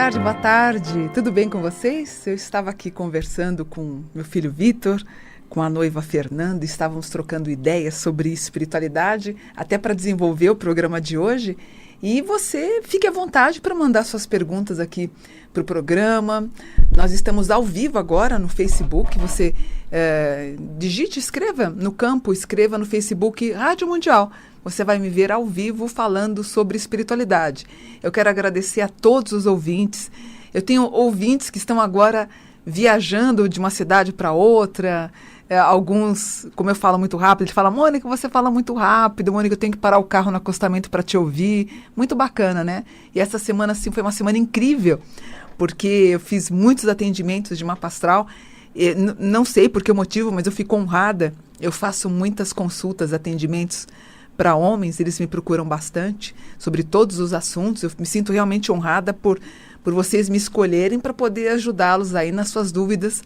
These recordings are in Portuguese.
tarde, boa tarde. Tudo bem com vocês? Eu estava aqui conversando com meu filho Vitor, com a noiva Fernanda, estávamos trocando ideias sobre espiritualidade, até para desenvolver o programa de hoje. E você fique à vontade para mandar suas perguntas aqui para o programa. Nós estamos ao vivo agora no Facebook. Você digite, escreva no campo, escreva no Facebook Rádio Mundial. Você vai me ver ao vivo falando sobre espiritualidade. Eu quero agradecer a todos os ouvintes. Eu tenho ouvintes que estão agora viajando de uma cidade para outra. Alguns, como eu falo muito rápido, ele fala: Mônica, você fala muito rápido, Mônica, eu tenho que parar o carro no acostamento para te ouvir. Muito bacana, né? E essa semana, sim, foi uma semana incrível, porque eu fiz muitos atendimentos de mapa astral. Não sei por que motivo, mas eu fico honrada. Eu faço muitas consultas, atendimentos para homens, eles me procuram bastante sobre todos os assuntos. Eu me sinto realmente honrada por vocês me escolherem para poder ajudá-los aí nas suas dúvidas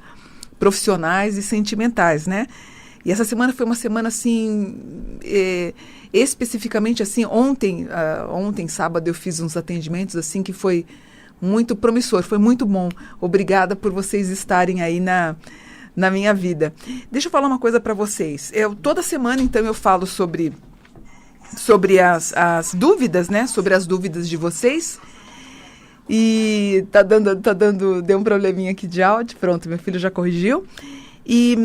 profissionais e sentimentais, né? E essa semana foi uma semana, assim, especificamente, assim, ontem, sábado, eu fiz uns atendimentos, assim, que foi muito promissor, foi muito bom. Obrigada por vocês estarem aí na minha vida. Deixa eu falar uma coisa para vocês. Toda semana, então, eu falo sobre as dúvidas, né? Sobre as dúvidas de vocês. E deu um probleminha aqui de áudio. Pronto, meu filho já corrigiu. E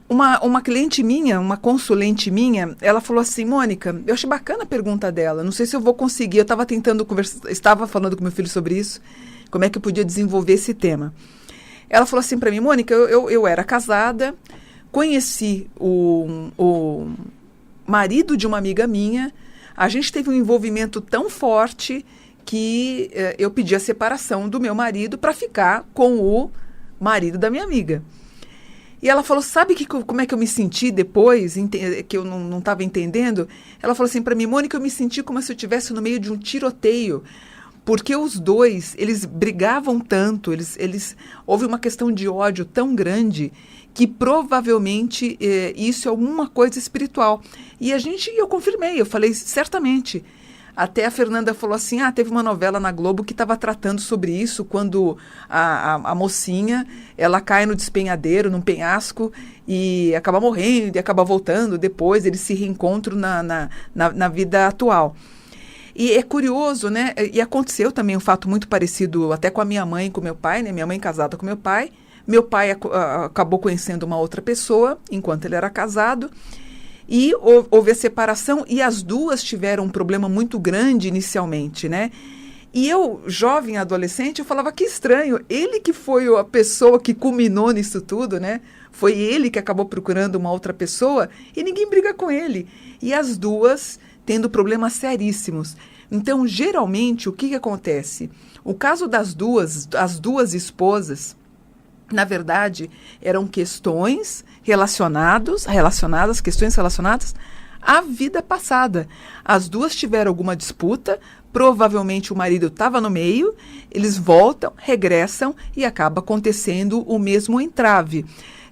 uma cliente minha, uma consulente minha, ela falou assim: Mônica, eu achei bacana a pergunta dela, não sei se eu vou conseguir, eu estava tentando conversar, estava falando com meu filho sobre isso, como é que eu podia desenvolver esse tema. Ela falou assim para mim: Mônica, eu era casada, conheci o marido de uma amiga minha, a gente teve um envolvimento tão forte que eu pedi a separação do meu marido para ficar com o marido da minha amiga. E ela falou: sabe como é que eu me senti depois, que eu não estava entendendo? Ela falou assim para mim: Mônica, eu me senti como se eu estivesse no meio de um tiroteio, porque os dois, eles brigavam tanto, houve uma questão de ódio tão grande que provavelmente isso é alguma coisa espiritual. E eu confirmei, eu falei: certamente. Até a Fernanda falou assim: teve uma novela na Globo que estava tratando sobre isso, quando a mocinha, ela cai no despenhadeiro, num penhasco, e acaba morrendo, e acaba voltando depois, eles se reencontram na vida atual. E é curioso, né? E aconteceu também um fato muito parecido até com a minha mãe e com meu pai, né? Minha mãe casada com meu pai acabou conhecendo uma outra pessoa enquanto ele era casado, e houve a separação, e as duas tiveram um problema muito grande inicialmente, né? E eu, jovem, adolescente, eu falava: que estranho, ele que foi a pessoa que culminou nisso tudo, né? Foi ele que acabou procurando uma outra pessoa e ninguém briga com ele. E as duas tendo problemas seríssimos. Então, geralmente, o que acontece? O caso das as duas esposas, na verdade, eram questões relacionadas à vida passada. As duas tiveram alguma disputa, provavelmente o marido estava no meio, eles voltam, regressam e acaba acontecendo o mesmo entrave.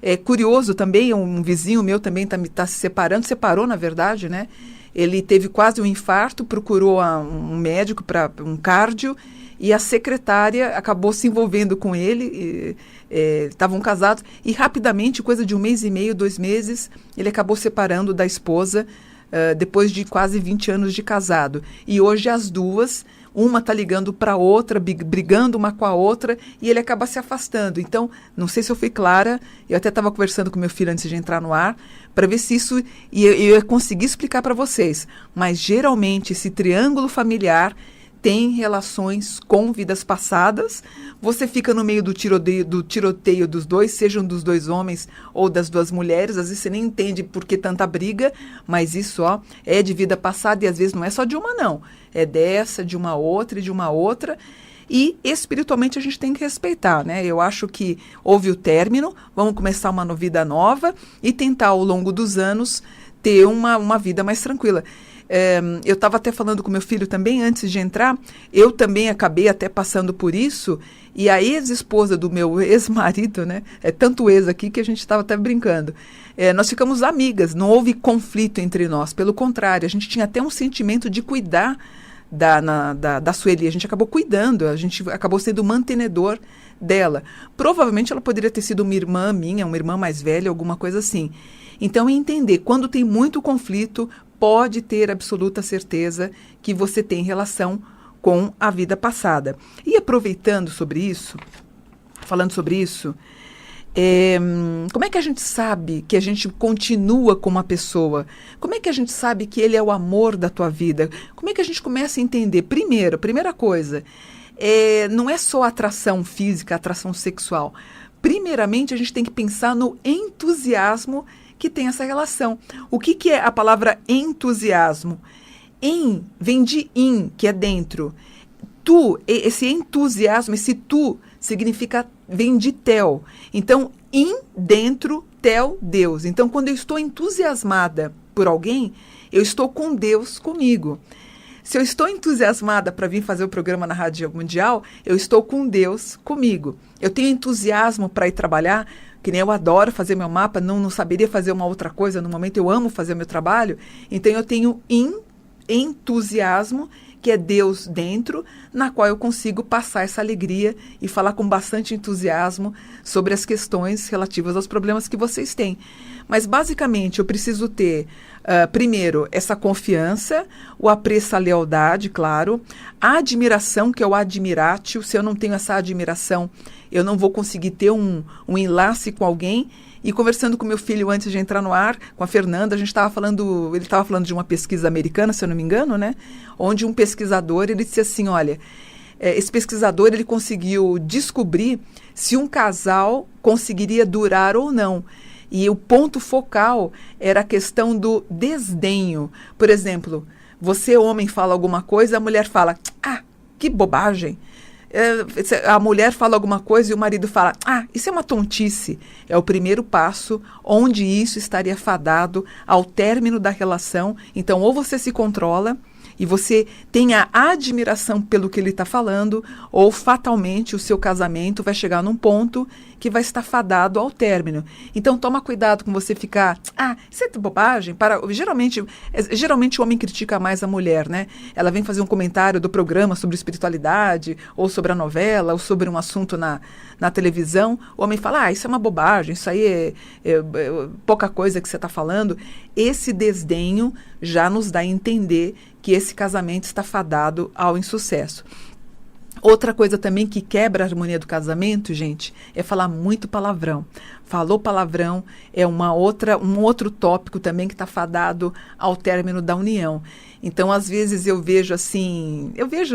É curioso também, um vizinho meu também está se separou, na verdade, né? Ele teve quase um infarto, procurou um médico para um cardio, e a secretária acabou se envolvendo com ele, estavam casados, e rapidamente, coisa de 1 mês e meio, 2 meses, ele acabou separando da esposa, depois de quase 20 anos de casado. E hoje as duas, uma está ligando para a outra, brigando uma com a outra, e ele acaba se afastando. Então, não sei se eu fui clara, eu até estava conversando com meu filho antes de entrar no ar, para ver se isso, e eu ia conseguir explicar para vocês, mas geralmente esse triângulo familiar tem relações com vidas passadas. Você fica no meio do tiroteio dos dois, sejam dos dois homens ou das duas mulheres. Às vezes você nem entende por que tanta briga, mas isso é de vida passada, e às vezes não é só de uma, não. É dessa, de uma outra e de uma outra. E espiritualmente a gente tem que respeitar, né? Eu acho que houve o término, vamos começar uma vida nova e tentar ao longo dos anos ter uma vida mais tranquila. Eu estava até falando com meu filho também, antes de entrar, eu também acabei até passando por isso, e a ex-esposa do meu ex-marido, né, é tanto ex aqui que a gente estava até brincando, nós ficamos amigas, não houve conflito entre nós, pelo contrário, a gente tinha até um sentimento de cuidar da Sueli, a gente acabou cuidando, a gente acabou sendo mantenedor dela. Provavelmente ela poderia ter sido uma irmã minha, uma irmã mais velha, alguma coisa assim. Então, entender, quando tem muito conflito, pode ter absoluta certeza que você tem relação com a vida passada. E aproveitando sobre isso, falando sobre isso, como é que a gente sabe que a gente continua com uma pessoa? Como é que a gente sabe que ele é o amor da tua vida? Como é que a gente começa a entender? Primeira coisa, não é só atração física, atração sexual. Primeiramente, a gente tem que pensar no entusiasmo que tem essa relação. O que é a palavra entusiasmo? Vem de que é dentro. Esse entusiasmo, esse tu, vem de tel. Então, dentro, tel, Deus. Então, quando eu estou entusiasmada por alguém, eu estou com Deus comigo. Se eu estou entusiasmada para vir fazer o programa na Rádio Mundial, eu estou com Deus comigo. Eu tenho entusiasmo para ir trabalhar, que nem eu adoro fazer meu mapa, não saberia fazer uma outra coisa no momento, eu amo fazer o meu trabalho, então eu tenho entusiasmo, que é Deus dentro, na qual eu consigo passar essa alegria e falar com bastante entusiasmo sobre as questões relativas aos problemas que vocês têm. Mas, basicamente, eu preciso ter, primeiro, essa confiança, o apreço, a lealdade, claro, a admiração, que é o admiratio. Se eu não tenho essa admiração, eu não vou conseguir ter um enlace com alguém. E conversando com meu filho antes de entrar no ar, com a Fernanda, ele estava falando de uma pesquisa americana, se eu não me engano, né? Onde um pesquisador, ele disse assim, olha, esse pesquisador, ele conseguiu descobrir se um casal conseguiria durar ou não. E o ponto focal era a questão do desdenho. Por exemplo, você, homem, fala alguma coisa, a mulher fala, que bobagem. A mulher fala alguma coisa e o marido fala, isso é uma tontice. É o primeiro passo onde isso estaria fadado ao término da relação. Então, ou você se controla e você tem a admiração pelo que ele está falando, ou fatalmente o seu casamento vai chegar num ponto que vai estar fadado ao término. Então, toma cuidado com você ficar, isso é bobagem. Geralmente o homem critica mais a mulher, né? Ela vem fazer um comentário do programa sobre espiritualidade, ou sobre a novela, ou sobre um assunto na televisão. O homem fala, isso é uma bobagem, isso aí é pouca coisa que você está falando. Esse desdenho já nos dá a entender que esse casamento está fadado ao insucesso. Outra coisa também que quebra a harmonia do casamento, gente, é falar muito palavrão. Falou palavrão é um outro tópico também que está fadado ao término da união. Então, às vezes eu vejo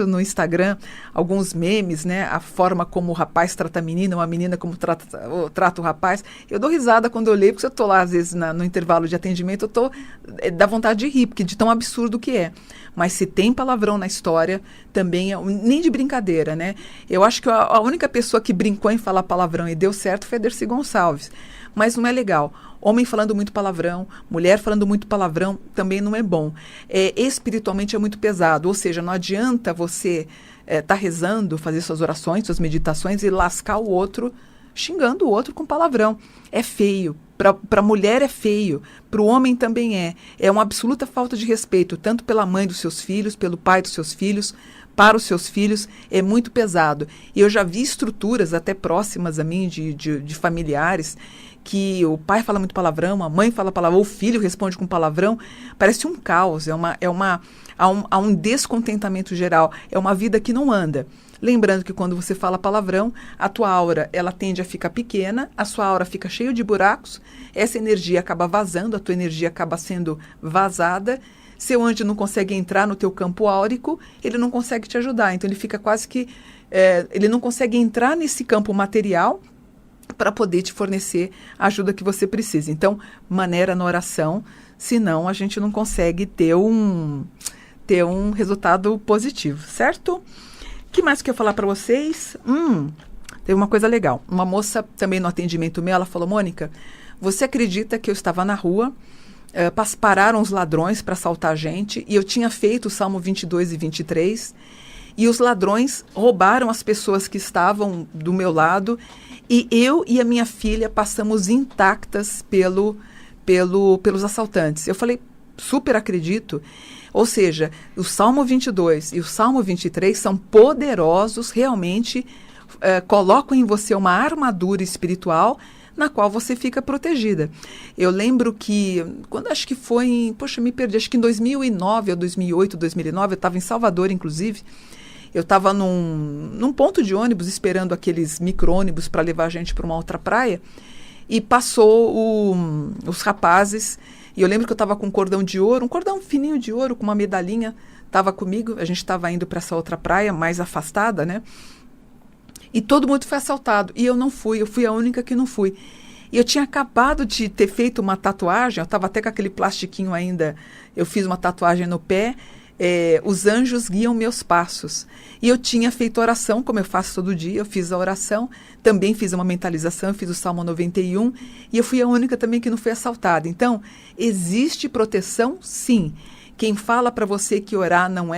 no Instagram alguns memes, né? A forma como o rapaz trata a menina, ou a menina como trata o rapaz. Eu dou risada quando eu leio, porque eu estou lá, às vezes, no intervalo de atendimento, dá vontade de rir, porque de tão absurdo que é. Mas se tem palavrão na história, também nem de brincadeira, né? Eu acho que a única pessoa que brincou em falar palavrão e deu certo foi a Dercy Gonçalves. Mas não é legal. Homem falando muito palavrão, mulher falando muito palavrão, também não é bom. Espiritualmente é muito pesado, ou seja, não adianta você estar rezando, fazer suas orações, suas meditações e lascar o outro, xingando o outro com palavrão. É feio. Para a mulher é feio, para o homem também é. É uma absoluta falta de respeito, tanto pela mãe dos seus filhos, pelo pai dos seus filhos, para os seus filhos, é muito pesado. E eu já vi estruturas até próximas a mim, de familiares, que o pai fala muito palavrão, a mãe fala palavrão, o filho responde com palavrão. Parece um caos, há um descontentamento geral, é uma vida que não anda. Lembrando que quando você fala palavrão, a tua aura ela tende a ficar pequena, a sua aura fica cheia de buracos, essa energia acaba vazando, a tua energia acaba sendo vazada, seu anjo não consegue entrar no teu campo áurico, ele não consegue te ajudar, então ele fica quase que, ele não consegue entrar nesse campo material para poder te fornecer a ajuda que você precisa. Então, maneira na oração, senão a gente não consegue ter um resultado positivo, certo? O que mais que eu ia falar para vocês? Teve uma coisa legal. Uma moça também no atendimento meu, ela falou, Mônica, você acredita que eu estava na rua, pararam os ladrões para assaltar a gente, e eu tinha feito o Salmo 22 e 23, e os ladrões roubaram as pessoas que estavam do meu lado, e eu e a minha filha passamos intactas pelos assaltantes. Eu falei, super acredito. Ou seja, o Salmo 22 e o Salmo 23 são poderosos, realmente colocam em você uma armadura espiritual na qual você fica protegida. Eu lembro que, quando acho que foi, me perdi, acho que em 2009 ou 2008, 2009, eu estava em Salvador, inclusive, eu estava num ponto de ônibus esperando aqueles micro-ônibus para levar a gente para uma outra praia, e passou os rapazes, e eu lembro que eu estava com um cordão de ouro, um cordão fininho de ouro, com uma medalhinha, estava comigo, a gente estava indo para essa outra praia, mais afastada, né? E todo mundo foi assaltado. E eu não fui, eu fui a única que não fui. E eu tinha acabado de ter feito uma tatuagem, eu estava até com aquele plastiquinho ainda, eu fiz uma tatuagem no pé, os anjos guiam meus passos. E eu tinha feito oração, como eu faço todo dia, eu fiz a oração, também fiz uma mentalização, eu fiz o Salmo 91, e eu fui a única também que não foi assaltada. Então, existe proteção, sim. Quem fala para você que orar não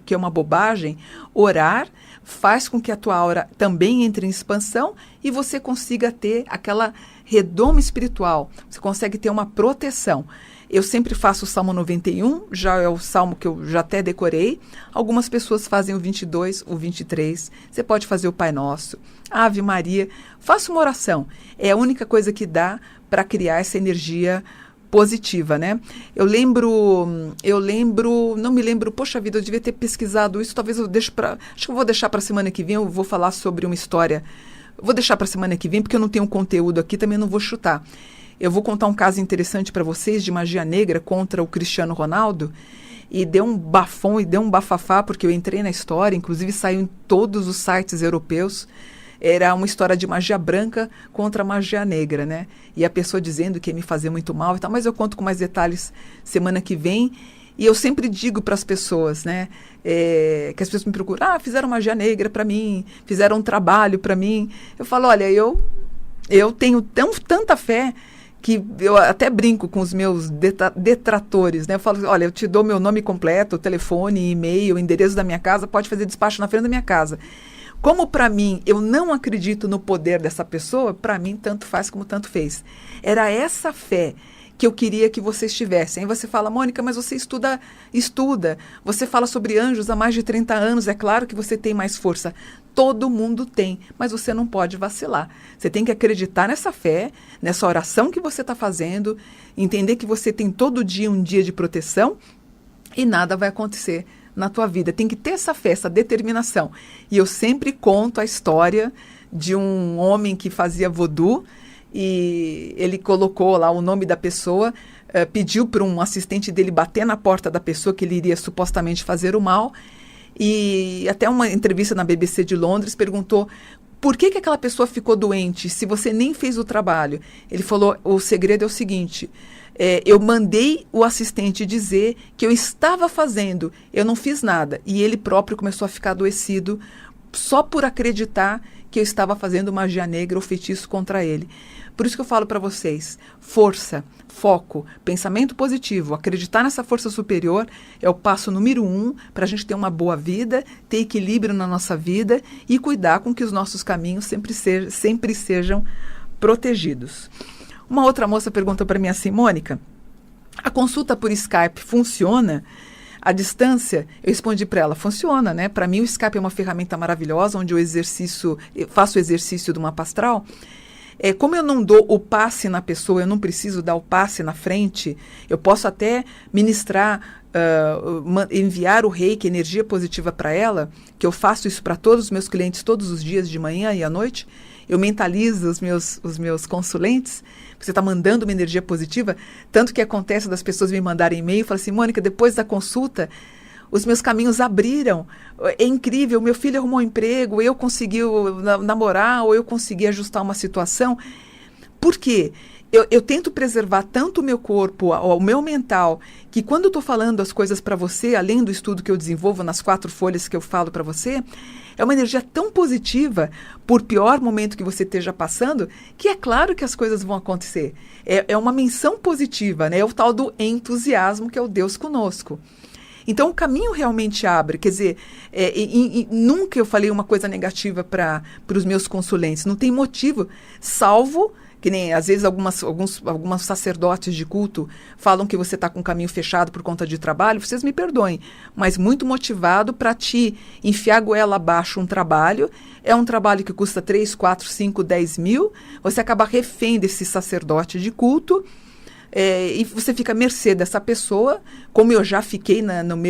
que é uma bobagem, orar faz com que a tua aura também entre em expansão e você consiga ter aquela redoma espiritual. Você consegue ter uma proteção. Eu sempre faço o Salmo 91, já é o salmo que eu já até decorei. Algumas pessoas fazem o 22, o 23. Você pode fazer o Pai Nosso, Ave Maria. Faça uma oração. É a única coisa que dá para criar essa energia positiva, né? Eu lembro, não me lembro, poxa vida, eu devia ter pesquisado isso, talvez eu deixe acho que eu vou deixar para a semana que vem, eu vou falar sobre uma história, vou deixar para a semana que vem, porque eu não tenho conteúdo aqui, também não vou chutar. Eu vou contar um caso interessante para vocês de magia negra contra o Cristiano Ronaldo, e deu um bafão e deu um bafafá, porque eu entrei na história, inclusive saiu em todos os sites europeus. Era uma história de magia branca contra magia negra, né? E a pessoa dizendo que ia me fazer muito mal e tal, mas eu conto com mais detalhes semana que vem. E eu sempre digo para as pessoas, né? Que as pessoas me procuram, fizeram magia negra para mim, fizeram um trabalho para mim. Eu falo, olha, eu tenho tanta fé que eu até brinco com os meus detratores, né? Eu falo, olha, eu te dou meu nome completo, telefone, e-mail, endereço da minha casa, pode fazer despacho na frente da minha casa. Como para mim, eu não acredito no poder dessa pessoa, para mim tanto faz como tanto fez. Era essa fé que eu queria que vocês tivessem. Aí você fala, Mônica, mas você estuda. Você fala sobre anjos há mais de 30 anos, é claro que você tem mais força. Todo mundo tem, mas você não pode vacilar. Você tem que acreditar nessa fé, nessa oração que você está fazendo, entender que você tem todo dia um dia de proteção e nada vai acontecer na tua vida. Tem que ter essa fé, essa determinação. E eu sempre conto a história de um homem que fazia voodoo e ele colocou lá o nome da pessoa, pediu para um assistente dele bater na porta da pessoa que ele iria supostamente fazer o mal, e até uma entrevista na BBC de Londres perguntou por que aquela pessoa ficou doente se você nem fez o trabalho. Ele falou, o segredo é o seguinte, eu mandei o assistente dizer que eu estava fazendo, eu não fiz nada. E ele próprio começou a ficar adoecido só por acreditar que eu estava fazendo magia negra ou feitiço contra ele. Por isso que eu falo para vocês, força, foco, pensamento positivo, acreditar nessa força superior é o passo número 1 para a gente ter uma boa vida, ter equilíbrio na nossa vida e cuidar com que os nossos caminhos sempre sejam protegidos. Uma outra moça perguntou para mim assim, Mônica, a consulta por Skype funciona? À distância? Eu respondi para ela, funciona, né? Para mim o Skype é uma ferramenta maravilhosa, onde eu faço o exercício do mapa astral. Como eu não dou o passe na pessoa, eu não preciso dar o passe na frente, eu posso até ministrar, enviar o reiki, energia positiva para ela, que eu faço isso para todos os meus clientes todos os dias, de manhã e à noite. Eu mentalizo os meus consulentes, você está mandando uma energia positiva, tanto que acontece das pessoas me mandarem e-mail e falam assim, Mônica, depois da consulta, os meus caminhos abriram, é incrível, meu filho arrumou um emprego, eu consegui namorar, ou eu consegui ajustar uma situação. Por quê? Eu tento preservar tanto o meu corpo, o meu mental, que quando eu estou falando as coisas para você, além do estudo que eu desenvolvo nas 4 folhas que eu falo para você, é uma energia tão positiva, por pior momento que você esteja passando, que é claro que as coisas vão acontecer. É uma menção positiva, né? É o tal do entusiasmo, que é o Deus conosco. Então, o caminho realmente abre. Quer dizer, nunca eu falei uma coisa negativa para os meus consulentes. Não tem motivo, salvo Que nem, às vezes, alguns sacerdotes de culto falam que você está com o caminho fechado por conta de trabalho, vocês me perdoem, mas muito motivado para te enfiar a goela abaixo um trabalho, é um trabalho que custa 3, 4, 5, 10 mil, você acaba refém desse sacerdote de culto, e você fica à mercê dessa pessoa, como eu já fiquei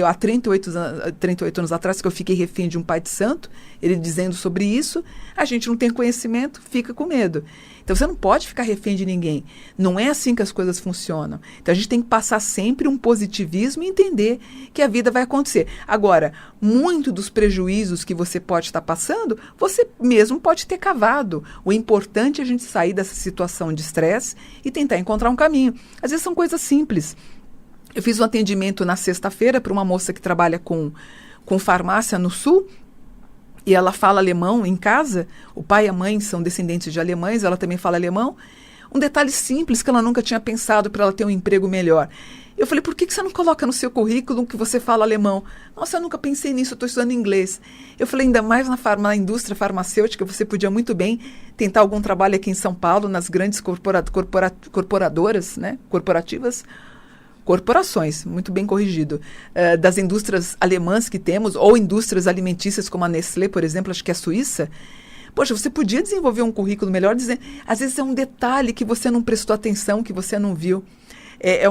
há 38 anos atrás, que eu fiquei refém de um pai de santo, ele dizendo sobre isso, a gente não tem conhecimento, fica com medo. Então você não pode ficar refém de ninguém. Não é assim que as coisas funcionam. Então a gente tem que passar sempre um positivismo e entender que a vida vai acontecer. Agora, muito dos prejuízos que você pode estar passando, você mesmo pode ter cavado. O importante é a gente sair dessa situação de estresse e tentar encontrar um caminho. Às vezes são coisas simples. Eu fiz um atendimento na sexta-feira para uma moça que trabalha com farmácia no Sul, e ela fala alemão em casa, o pai e a mãe são descendentes de alemães, ela também fala alemão. Um detalhe simples que ela nunca tinha pensado para ela ter um emprego melhor. Eu falei, por que você não coloca no seu currículo que você fala alemão? Nossa, eu nunca pensei nisso, eu estou estudando inglês. Eu falei, ainda mais na indústria farmacêutica, você podia muito bem tentar algum trabalho aqui em São Paulo, nas grandes corporadoras, né, corporações, muito bem corrigido, das indústrias alemãs que temos, ou indústrias alimentícias como a Nestlé, por exemplo, acho que é a Suíça. Poxa, você podia desenvolver um currículo melhor, dizendo, às vezes é um detalhe que você não prestou atenção, que você não viu. É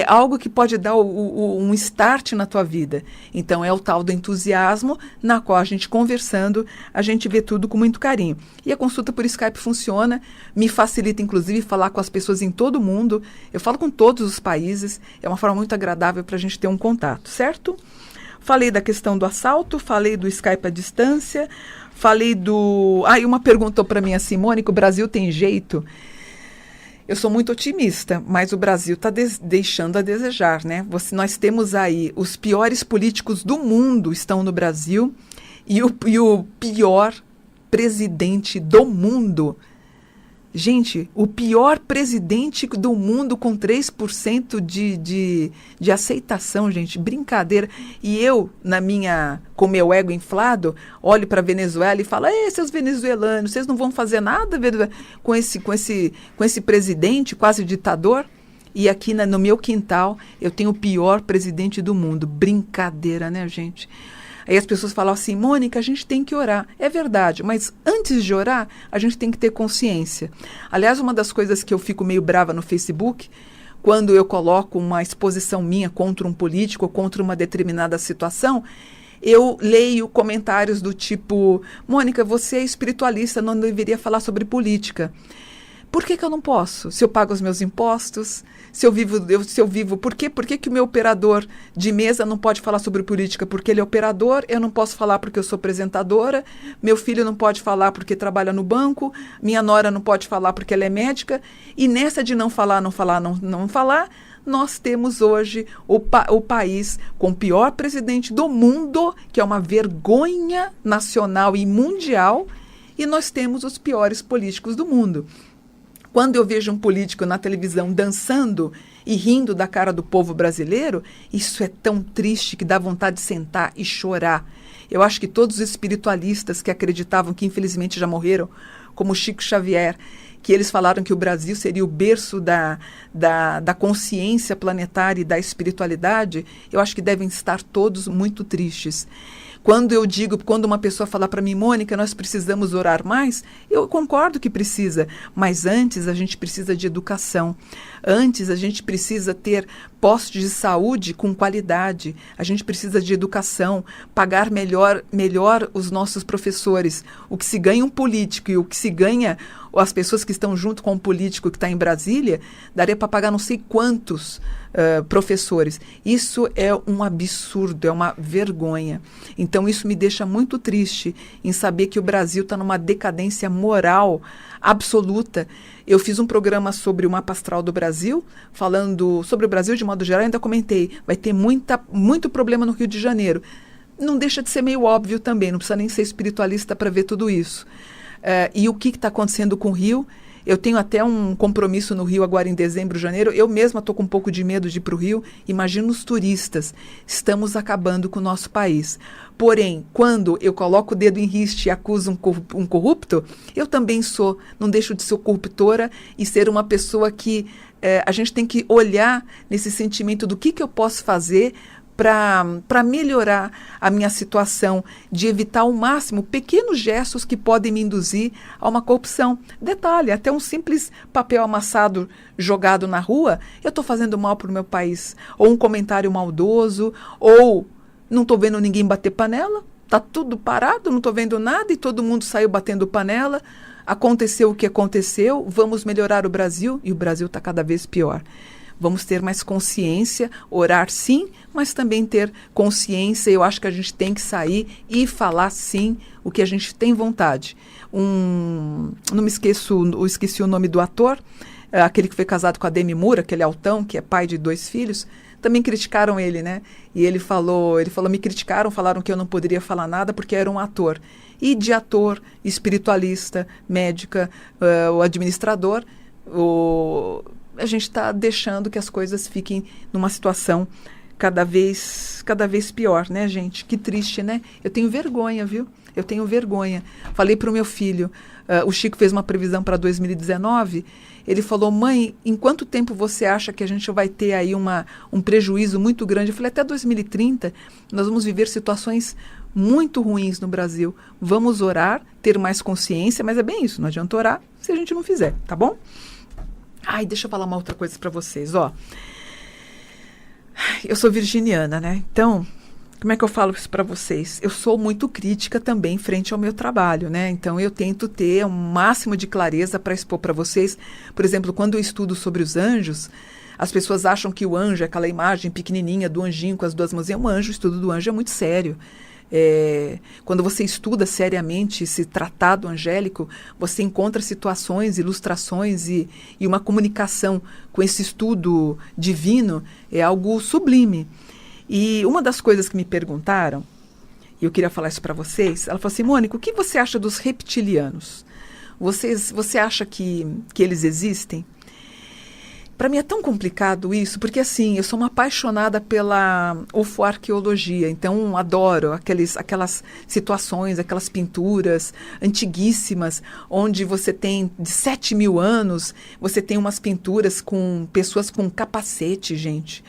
algo que pode dar um start na tua vida. Então, é o tal do entusiasmo, na qual a gente conversando, a gente vê tudo com muito carinho. E a consulta por Skype funciona, me facilita, inclusive, falar com as pessoas em todo o mundo. Eu falo com todos os países, é uma forma muito agradável para a gente ter um contato, certo? Falei da questão do assalto, falei do Skype à distância, falei do... e uma perguntou para mim assim, Mônica, o Brasil tem jeito? Eu sou muito otimista, mas o Brasil está deixando a desejar, né? Nós temos aí os piores políticos do mundo estão no Brasil e o pior presidente do mundo. Gente, o pior presidente do mundo com 3% de aceitação, gente, brincadeira. E eu, com meu ego inflado, olho para a Venezuela e falo, seus venezuelanos, vocês não vão fazer nada com esse presidente quase ditador? E aqui no meu quintal eu tenho o pior presidente do mundo. Brincadeira, né, gente? Aí as pessoas falam assim, Mônica, a gente tem que orar. É verdade, mas antes de orar, a gente tem que ter consciência. Aliás, uma das coisas que eu fico meio brava no Facebook, quando eu coloco uma exposição minha contra um político ou contra uma determinada situação, eu leio comentários do tipo, Mônica, você é espiritualista, não deveria falar sobre política. Por que eu não posso? Se eu pago os meus impostos, se eu vivo, por que o meu operador de mesa não pode falar sobre política? Porque ele é operador, eu não posso falar porque eu sou apresentadora, meu filho não pode falar porque trabalha no banco, minha nora não pode falar porque ela é médica, e nessa de não falar, nós temos hoje o país com o pior presidente do mundo, que é uma vergonha nacional e mundial, e nós temos os piores políticos do mundo. Quando eu vejo um político na televisão dançando e rindo da cara do povo brasileiro, isso é tão triste que dá vontade de sentar e chorar. Eu acho que todos os espiritualistas que acreditavam, que infelizmente já morreram, como Chico Xavier, que eles falaram que o Brasil seria o berço da consciência planetária e da espiritualidade, eu acho que devem estar todos muito tristes. Quando uma pessoa fala para mim, Mônica, nós precisamos orar mais, eu concordo que precisa, mas antes a gente precisa de educação. Antes a gente precisa ter postos de saúde com qualidade, a gente precisa de educação, pagar melhor os nossos professores. O que se ganha um político e o que se ganha as pessoas que estão junto com o político que está em Brasília, daria para pagar não sei quantos professores. Isso é um absurdo, é uma vergonha. Então isso me deixa muito triste em saber que o Brasil está numa decadência moral absoluta. Eu fiz um programa sobre o mapa astral do Brasil, falando sobre o Brasil de modo geral, ainda comentei, vai ter muito problema no Rio de Janeiro. Não deixa de ser meio óbvio também, não precisa nem ser espiritualista para ver tudo isso. E o que está acontecendo com o Rio? Eu tenho até um compromisso no Rio agora em dezembro, janeiro. Eu mesma estou com um pouco de medo de ir para o Rio. Imagina os turistas. Estamos acabando com o nosso país. Porém, quando eu coloco o dedo em riste e acuso um corrupto, eu também não deixo de ser corruptora e ser uma pessoa que a gente tem que olhar nesse sentimento do que eu posso fazer para melhorar a minha situação, de evitar ao máximo pequenos gestos que podem me induzir a uma corrupção. Detalhe, até um simples papel amassado jogado na rua, eu estou fazendo mal para o meu país. Ou um comentário maldoso, ou não estou vendo ninguém bater panela, está tudo parado, não estou vendo nada e todo mundo saiu batendo panela. Aconteceu o que aconteceu, vamos melhorar o Brasil e o Brasil está cada vez pior. Vamos ter mais consciência, orar sim, mas também ter consciência. Eu acho que a gente tem que sair e falar sim o que a gente tem vontade. Não me esqueci o nome do ator, aquele que foi casado com a Demi Moore, aquele altão, que é pai de 2 filhos. Também criticaram ele, né? E ele falou, me criticaram, falaram que eu não poderia falar nada porque era um ator. E de ator, espiritualista, médica, o administrador, a gente está deixando que as coisas fiquem numa situação cada vez pior, né, gente? Que triste, né? Eu tenho vergonha, viu? Eu tenho vergonha. Falei para o meu filho, o Chico fez uma previsão para 2019, ele falou, mãe, em quanto tempo você acha que a gente vai ter aí um prejuízo muito grande? Eu falei, até 2030 nós vamos viver situações muito ruins no Brasil. Vamos orar, ter mais consciência, mas é bem isso, não adianta orar se a gente não fizer, tá bom? Ai, deixa eu falar uma outra coisa para vocês, ó. Eu sou virginiana, né? Então, como é que eu falo isso para vocês? Eu sou muito crítica também frente ao meu trabalho, né? Então, eu tento ter um máximo de clareza para expor para vocês. Por exemplo, quando eu estudo sobre os anjos, as pessoas acham que o anjo é aquela imagem pequenininha do anjinho com as 2 mãozinhas. O estudo do anjo é muito sério. Quando você estuda seriamente esse tratado angélico, você encontra situações, ilustrações e uma comunicação com esse estudo divino, é algo sublime. E uma das coisas que me perguntaram, e eu queria falar isso para vocês, ela falou assim, Mônica, o que você acha dos reptilianos? Você acha que eles existem? Para mim é tão complicado isso, porque assim, eu sou uma apaixonada pela ufoarqueologia, então adoro aquelas situações, aquelas pinturas antiguíssimas, onde você tem de 7.000 anos, você tem umas pinturas com pessoas com capacete, gente,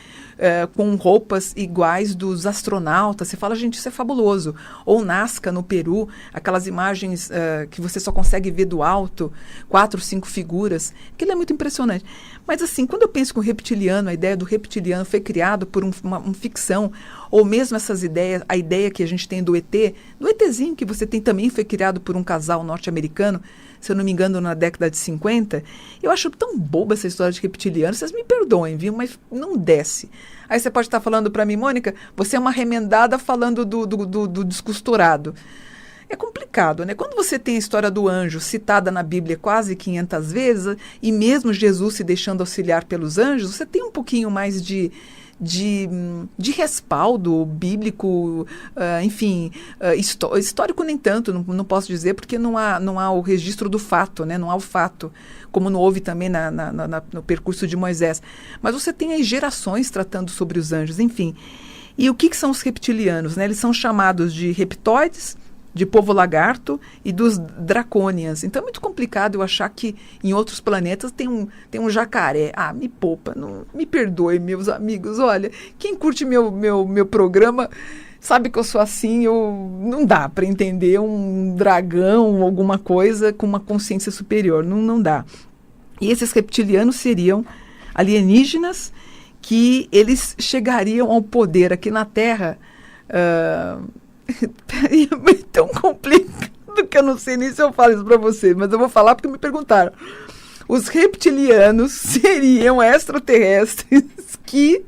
com roupas iguais dos astronautas. Você fala, gente, isso é fabuloso. Ou Nazca, no Peru, aquelas imagens que você só consegue ver do alto, 4, 5 figuras. Aquilo é muito impressionante. Mas assim, quando eu penso que o reptiliano, a ideia do reptiliano foi criado por uma ficção, ou mesmo essas ideias, a ideia que a gente tem do ET, do ETzinho que você tem também foi criado por um casal norte-americano, se eu não me engano, na década de 50, eu acho tão boba essa história de reptiliano, vocês me perdoem, viu, mas não desce. Aí você pode estar falando para mim, Mônica, você é uma remendada falando do descosturado. É complicado, né? Quando você tem a história do anjo citada na Bíblia quase 500 vezes, e mesmo Jesus se deixando auxiliar pelos anjos, você tem um pouquinho mais de respaldo bíblico, enfim, histórico nem tanto, não posso dizer, porque não há o registro do fato, né? Não há o fato, como não houve também no percurso de Moisés. Mas você tem aí gerações tratando sobre os anjos, enfim. E o que são os reptilianos, né? Eles são chamados de reptoides, de povo lagarto e dos dracônias. Então é muito complicado eu achar que em outros planetas tem um jacaré. Ah, me poupa, não, me perdoe, meus amigos. Olha, quem curte meu programa sabe que eu sou assim, não dá para entender um dragão, alguma coisa com uma consciência superior. Não dá. E esses reptilianos seriam alienígenas que eles chegariam ao poder aqui na Terra. É tão complicado que eu não sei nem se eu falo isso para você, mas eu vou falar porque me perguntaram. Os reptilianos seriam extraterrestres que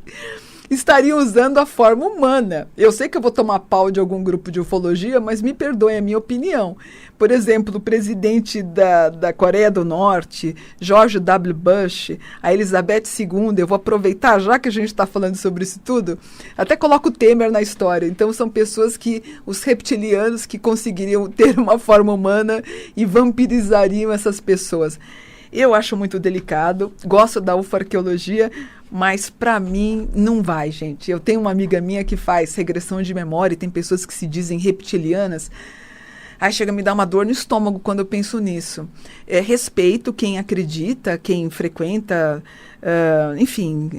estariam usando a forma humana. Eu sei que eu vou tomar pau de algum grupo de ufologia, mas me perdoem a minha opinião. Por exemplo, o presidente da Coreia do Norte, George W. Bush, a Elizabeth II, eu vou aproveitar, já que a gente está falando sobre isso tudo, até coloco o Temer na história. Então, são pessoas os reptilianos que conseguiriam ter uma forma humana e vampirizariam essas pessoas. Eu acho muito delicado, gosto da ufarqueologia, mas para mim não vai, gente. Eu tenho uma amiga minha que faz regressão de memória e tem pessoas que se dizem reptilianas. Aí chega a me dar uma dor no estômago quando eu penso nisso. Respeito quem acredita, quem frequenta, enfim,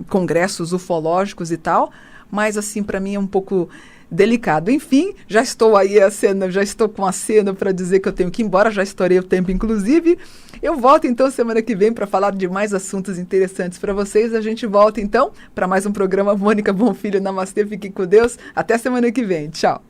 congressos ufológicos e tal, mas assim, para mim é um pouco delicado. Enfim, já estou com a cena para dizer que eu tenho que ir embora, já estourei o tempo, inclusive. Eu volto então semana que vem para falar de mais assuntos interessantes para vocês. A gente volta então para mais um programa Mônica Bonfilho. Namastê, fique com Deus. Até semana que vem. Tchau.